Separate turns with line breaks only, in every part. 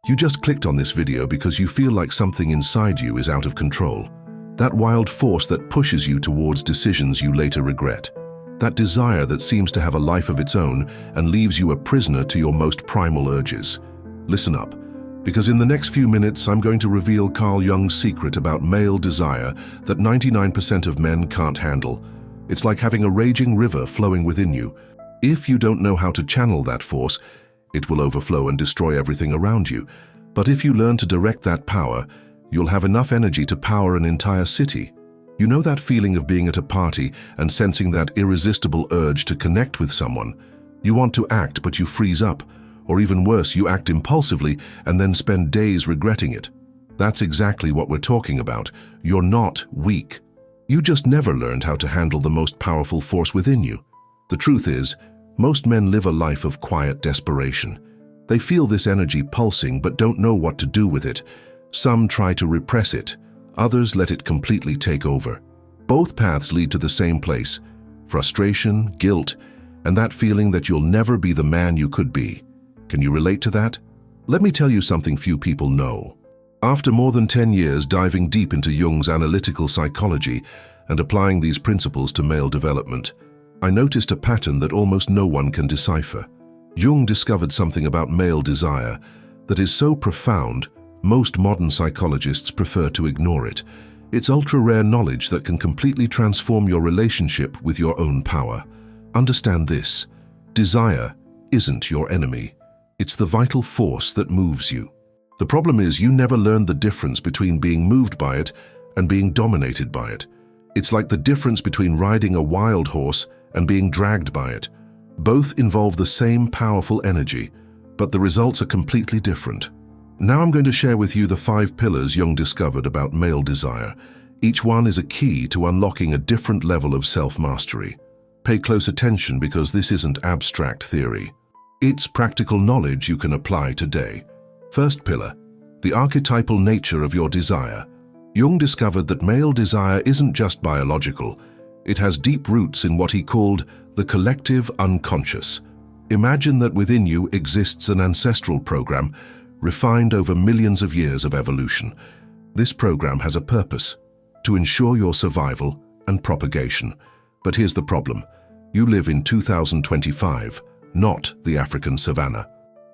You just clicked on this video because you feel like something inside you is out of control. That wild force that pushes you towards decisions you later regret. That desire that seems to have a life of its own and leaves you a prisoner to your most primal urges. Listen up, because in the next few minutes I'm going to reveal Carl Jung's secret about male desire that 99% of men can't handle. It's like having a raging river flowing within you. If you don't know how to channel that force, it will overflow and destroy everything around you. But if you learn to direct that power, you'll have enough energy to power an entire city. You know that feeling of being at a party and sensing that irresistible urge to connect with someone? You want to act, but you freeze up. Or even worse, you act impulsively and then spend days regretting it. That's exactly what we're talking about. You're not weak. You just never learned how to handle the most powerful force within you. The truth is, most men live a life of quiet desperation. They feel this energy pulsing but don't know what to do with it. Some try to repress it. Others let it completely take over. Both paths lead to the same place: frustration, guilt, and that feeling that you'll never be the man you could be. Can you relate to that? Let me tell you something few people know. After more than 10 years diving deep into Jung's analytical psychology and applying these principles to male development, I noticed a pattern that almost no one can decipher. Jung discovered something about male desire that is so profound, most modern psychologists prefer to ignore it. It's ultra-rare knowledge that can completely transform your relationship with your own power. Understand this: desire isn't your enemy. It's the vital force that moves you. The problem is you never learned the difference between being moved by it and being dominated by it. It's like the difference between riding a wild horse and being dragged by it. Both involve the same powerful energy, but the results are completely different. Now I'm going to share with you the 5 pillars Jung discovered about male desire. Each one is a key to unlocking a different level of self-mastery. Pay close attention because this isn't abstract theory. It's practical knowledge you can apply today. First pillar: the archetypal nature of your desire. Jung discovered that male desire isn't just biological. It has deep roots in what he called the collective unconscious. Imagine that within you exists an ancestral program refined over millions of years of evolution. This program has a purpose: to ensure your survival and propagation. But here's the problem: you live in 2025, not the African savannah.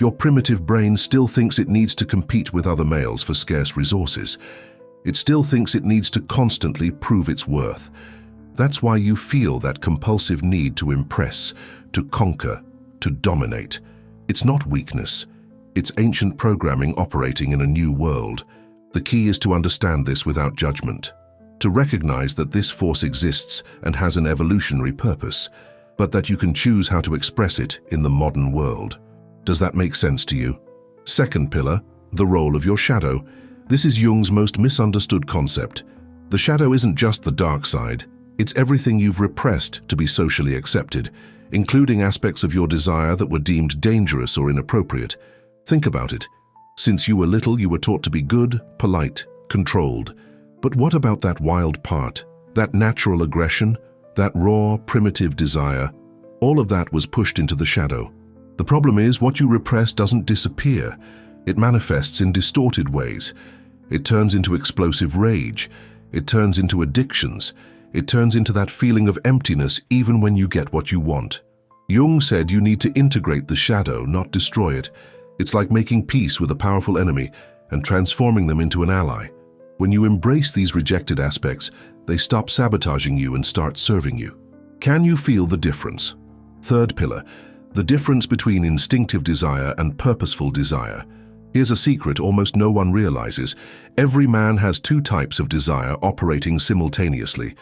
Your primitive brain still thinks it needs to compete with other males for scarce resources. It still thinks it needs to constantly prove its worth. That's why you feel that compulsive need to impress, to conquer, to dominate. It's not weakness. It's ancient programming operating in a new world. The key is to understand this without judgment, to recognize that this force exists and has an evolutionary purpose, but that you can choose how to express it in the modern world. Does that make sense to you? Second pillar: the role of your shadow. This is Jung's most misunderstood concept. The shadow isn't just the dark side. It's everything you've repressed to be socially accepted, including aspects of your desire that were deemed dangerous or inappropriate. Think about it. Since you were little, you were taught to be good, polite, controlled. But what about that wild part, that natural aggression, that raw, primitive desire? All of that was pushed into the shadow. The problem is, what you repress doesn't disappear. It manifests in distorted ways. It turns into explosive rage. It turns into addictions. It turns into that feeling of emptiness even when you get what you want. Jung said you need to integrate the shadow, not destroy it. It's like making peace with a powerful enemy and transforming them into an ally. When you embrace these rejected aspects, they stop sabotaging you and start serving you. Can you feel the difference? Third pillar: the difference between instinctive desire and purposeful desire. Here's a secret almost no one realizes. Every man has 2 types of desire operating simultaneously.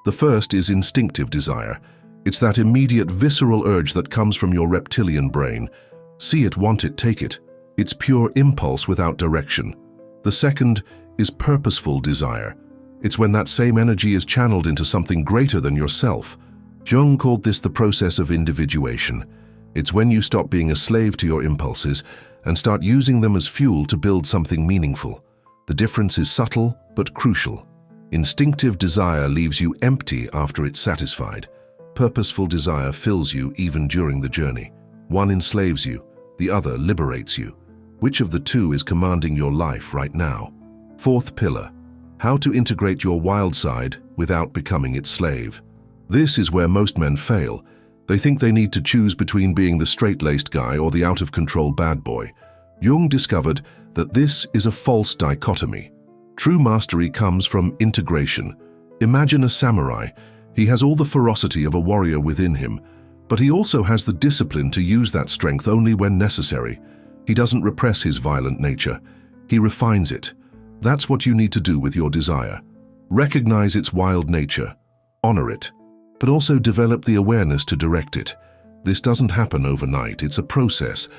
The first is instinctive desire. It's that immediate visceral urge that comes from your reptilian brain. See it, want it, take it. It's pure impulse without direction. The second is purposeful desire. It's when that same energy is channeled into something greater than yourself. Jung called this the process of individuation. It's when you stop being a slave to your impulses and start using them as fuel to build something meaningful. The difference is subtle but crucial. Instinctive desire leaves you empty after it's satisfied. Purposeful desire fills you even during the journey. One enslaves you, the other liberates you. Which of the two is commanding your life right now? Fourth pillar, how to integrate your wild side without becoming its slave. This is where most men fail. They think they need to choose between being the straight-laced guy or the out-of-control bad boy. Jung discovered that this is a false dichotomy. True mastery comes from integration. Imagine a samurai. He has all the ferocity of a warrior within him, but he also has the discipline to use that strength only when necessary. He doesn't repress his violent nature. He refines it. That's what you need to do with your desire. Recognize its wild nature, honor it, but also develop the awareness to direct it. This doesn't happen overnight, it's a process.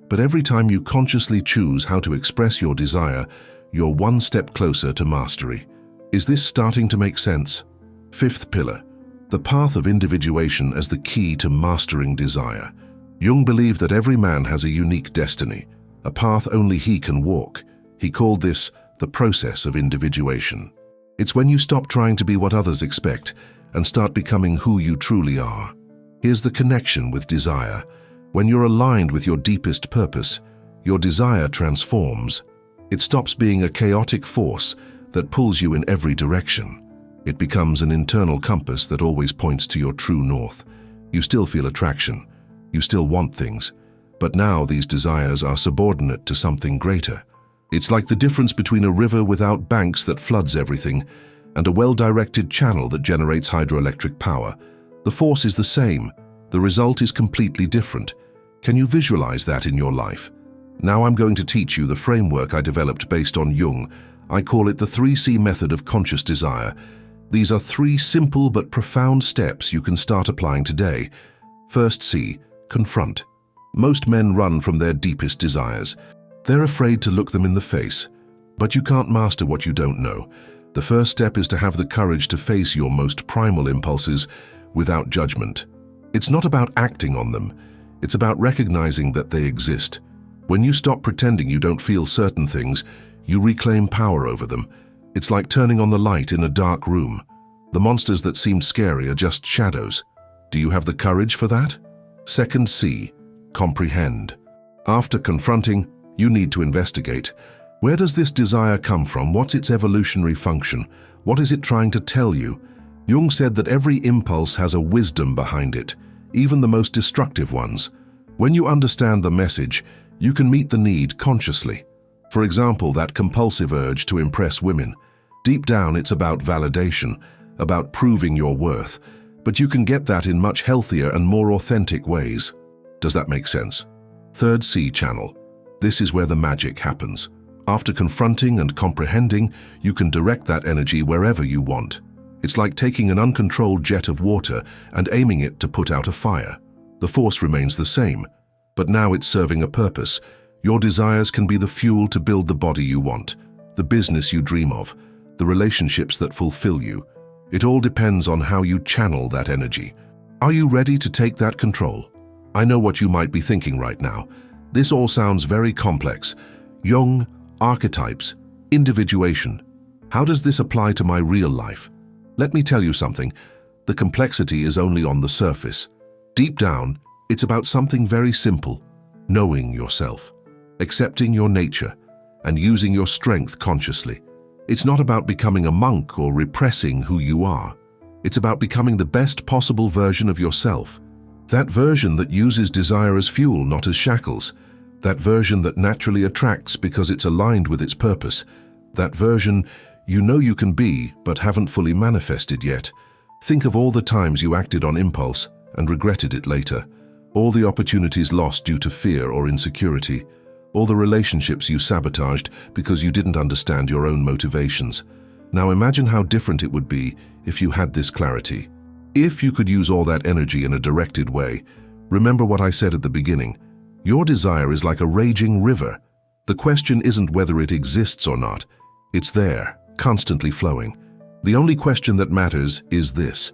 But every time you consciously choose how to express your desire, you're one step closer to mastery. Is this starting to make sense? Fifth pillar, the path of individuation as the key to mastering desire. Jung believed that every man has a unique destiny, a path only he can walk. He called this the process of individuation. It's when you stop trying to be what others expect and start becoming who you truly are. Here's the connection with desire. When you're aligned with your deepest purpose, your desire transforms. It stops being a chaotic force that pulls you in every direction. It becomes an internal compass that always points to your true north. You still feel attraction. You still want things. But now these desires are subordinate to something greater. It's like the difference between a river without banks that floods everything and a well-directed channel that generates hydroelectric power. The force is the same. The result is completely different. Can you visualize that in your life? Now I'm going to teach you the framework I developed based on Jung. I call it the 3C method of conscious desire. These are 3 simple but profound steps you can start applying today. First C, confront. Most men run from their deepest desires. They're afraid to look them in the face. But you can't master what you don't know. The first step is to have the courage to face your most primal impulses without judgment. It's not about acting on them. It's about recognizing that they exist. When you stop pretending you don't feel certain things, you reclaim power over them. It's like turning on the light in a dark room. The monsters that seemed scary are just shadows. Do you have the courage for that? Second C, comprehend. After confronting, you need to investigate. Where does this desire come from? What's its evolutionary function? What is it trying to tell you? Jung said that every impulse has a wisdom behind it, even the most destructive ones. When you understand the message, you can meet the need consciously. For example, that compulsive urge to impress women. Deep down, it's about validation, about proving your worth, but you can get that in much healthier and more authentic ways. Does that make sense? Third C channel. This is where the magic happens. After confronting and comprehending, you can direct that energy wherever you want. It's like taking an uncontrolled jet of water and aiming it to put out a fire. The force remains the same, but now it's serving a purpose. Your desires can be the fuel to build the body you want, the business you dream of, the relationships that fulfill you. It all depends on how you channel that energy. Are you ready to take that control? I know what you might be thinking right now. This all sounds very complex. Jung, archetypes, individuation. How does this apply to my real life? Let me tell you something. The complexity is only on the surface. Deep down, it's about something very simple: knowing yourself, accepting your nature, and using your strength consciously. It's not about becoming a monk or repressing who you are. It's about becoming the best possible version of yourself. That version that uses desire as fuel, not as shackles. That version that naturally attracts because it's aligned with its purpose. That version you know you can be, but haven't fully manifested yet. Think of all the times you acted on impulse and regretted it later. All the opportunities lost due to fear or insecurity. All the relationships you sabotaged because you didn't understand your own motivations. Now imagine how different it would be if you had this clarity. If you could use all that energy in a directed way. Remember what I said at the beginning. Your desire is like a raging river. The question isn't whether it exists or not. It's there, constantly flowing. The only question that matters is this: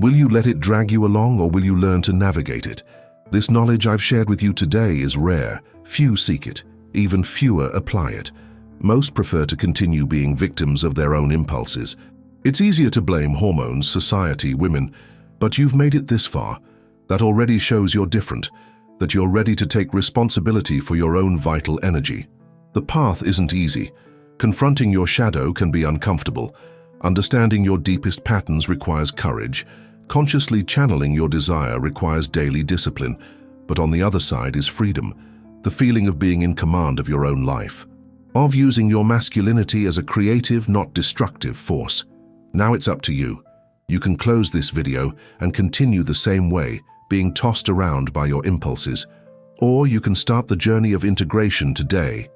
will you let it drag you along, or will you learn to navigate it? This knowledge I've shared with you today is rare. Few seek it. Even fewer apply it. Most prefer to continue being victims of their own impulses. It's easier to blame hormones, society, women, but you've made it this far. That already shows you're different. that you're ready to take responsibility for your own vital energy. The path isn't easy. Confronting your shadow can be uncomfortable. Understanding your deepest patterns requires courage. Consciously channeling your desire requires daily discipline. But on the other side is freedom, the feeling of being in command of your own life, of using your masculinity as a creative, not destructive force. Now it's up to you. You can close this video and continue the same way, being tossed around by your impulses. Or you can start the journey of integration today.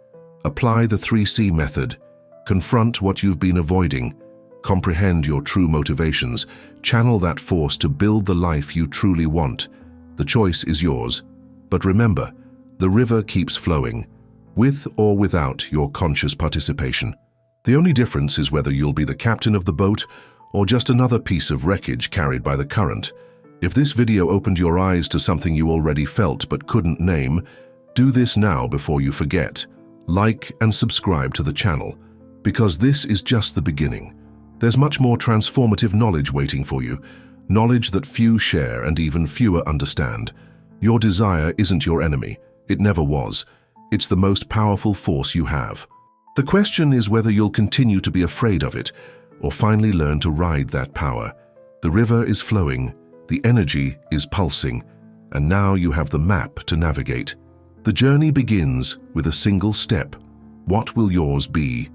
Apply the 3C method. Confront what you've been avoiding. Comprehend your true motivations. Channel that force to build the life you truly want. The choice is yours. But remember, the river keeps flowing, with or without your conscious participation. The only difference is whether you'll be the captain of the boat or just another piece of wreckage carried by the current. If this video opened your eyes to something you already felt but couldn't name, do this now before you forget. Like and subscribe to the channel, because this is just the beginning. There's much more transformative knowledge waiting for you, knowledge that few share and even fewer understand. Your desire isn't your enemy. It never was. It's the most powerful force you have. The question is whether you'll continue to be afraid of it, or finally learn to ride that power. The river is flowing, the energy is pulsing, and now you have the map to navigate. The journey begins with a single step. What will yours be?